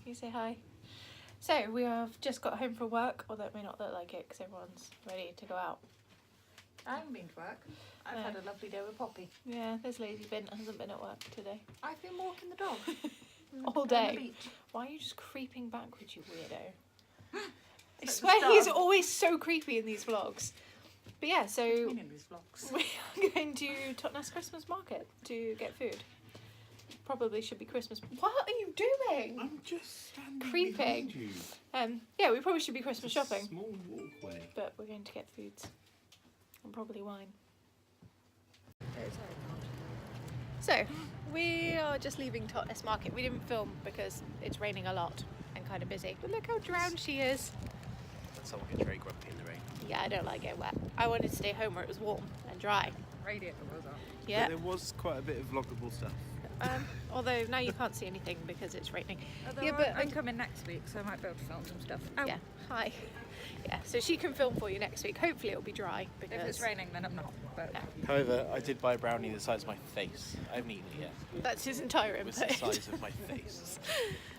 you say hi. So we have just got home from work, although it may not look like it because everyone's ready to go out. I haven't been to work. I've had a lovely day with Poppy. Yeah, there's Lazy Bin hasn't been at work today. I've been walking the dog. All On day. the beach. Why are you just creeping backwards, you weirdo? I Like swear the he's start. always so creepy in these vlogs. But yeah, so In these vlogs. we are going to Totnes Christmas Market to get food. Probably should be Christmas. What are you doing? I'm just standing Creeping. behind you. Yeah, we probably should be Christmas It's a shopping, small walkway. but we're going to get foods and probably wine. So we are just leaving Totnes Market. We didn't film because it's raining a lot and kind of busy. But look how drowned she is. Someone gets very grumpy in the rain. Yeah, I don't like it wet. I wanted to stay home where it was warm and dry. Radiator was on. Yeah. But there was quite a bit of vloggable stuff. Although now you can't see anything because it's raining. Although Yeah, but I'm coming next week, so I might be able to film some stuff. Ow. yeah. Hi. Yeah. So she can film for you next week. Hopefully it'll be dry because If it's raining, then I'm not. But Yeah. However, I did buy a brownie the size of my face. I haven't eaten it yet. that's his entire It was input. the size of my face.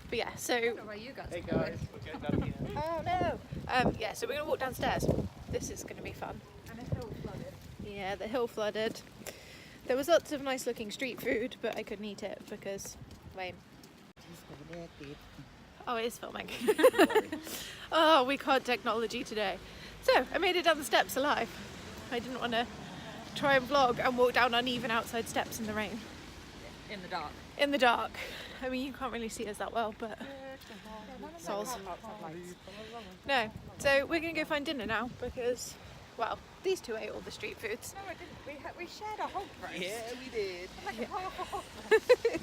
But yeah. So. I don't know where you guys Hey are going. guys, we're going down here. Oh no. Yeah. So we're gonna walk downstairs. This is gonna be fun. And it's all flooded. Yeah, the hill flooded. There was lots of nice looking street food, but I couldn't eat it because rain. Oh, it is filming. Oh, we can't technology today. So I made it down the steps alive. I didn't want to try and vlog and walk down uneven outside steps in the rain. In the dark. In the dark. I mean, you can't really see us that well, but sols. No. So we're going to go find dinner now because, well, these two ate all the street foods. No, I didn't. We shared a hog roast. Yeah, we did. Like a half a hog roast.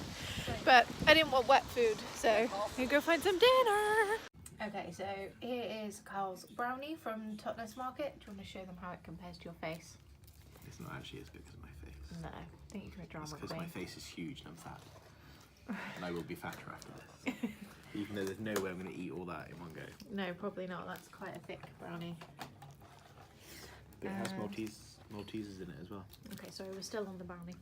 But I didn't want wet food, so I'm gonna go find some dinner. Okay, so here is Carl's brownie from Totnes Market. Do you want to show them how it compares to your face? It's not actually as big as my face. No, I think you can It's drama because queen. my face is huge and I'm fat. And I will be fatter after this. Even though there's no way I'm going to eat all that in one go. No, probably not. That's quite a thick brownie. But it has Maltesers in it as well. Okay, so we're still on the brownie.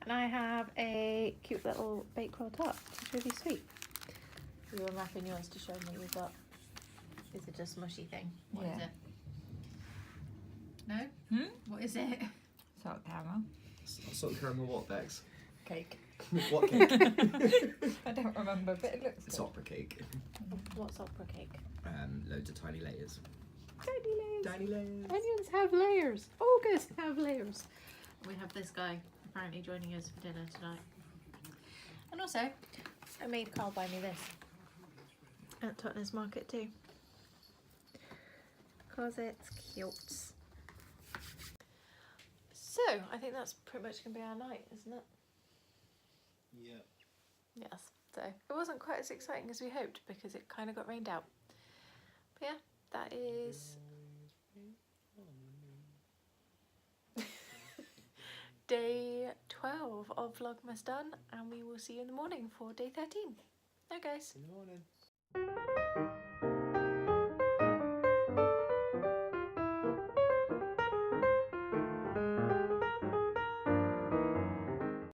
And I have a cute little bakewell tart. It's really sweet. You were wrapping yours to show me what you've got. Is it a smushy thing? What is Yeah. it? No? What is it? Salt caramel. Salt caramel what, Bex? Cake. What cake? I don't remember, but it looks It's good. opera cake. What's opera cake? Loads of tiny layers. Tiny layers. Tiny layers. Onions have layers. August have layers. We have this guy apparently joining us for dinner tonight. And also, I made Carl buy me this at Totnes Market too. Because it's cute. So, I think that's pretty much going to be our night, isn't it? Yeah. Yes. So, it wasn't quite as exciting as we hoped because it kind of got rained out. But yeah, that is day 12 of Vlogmas done, and we will see you in the morning for day 13. No, guys. In the morning.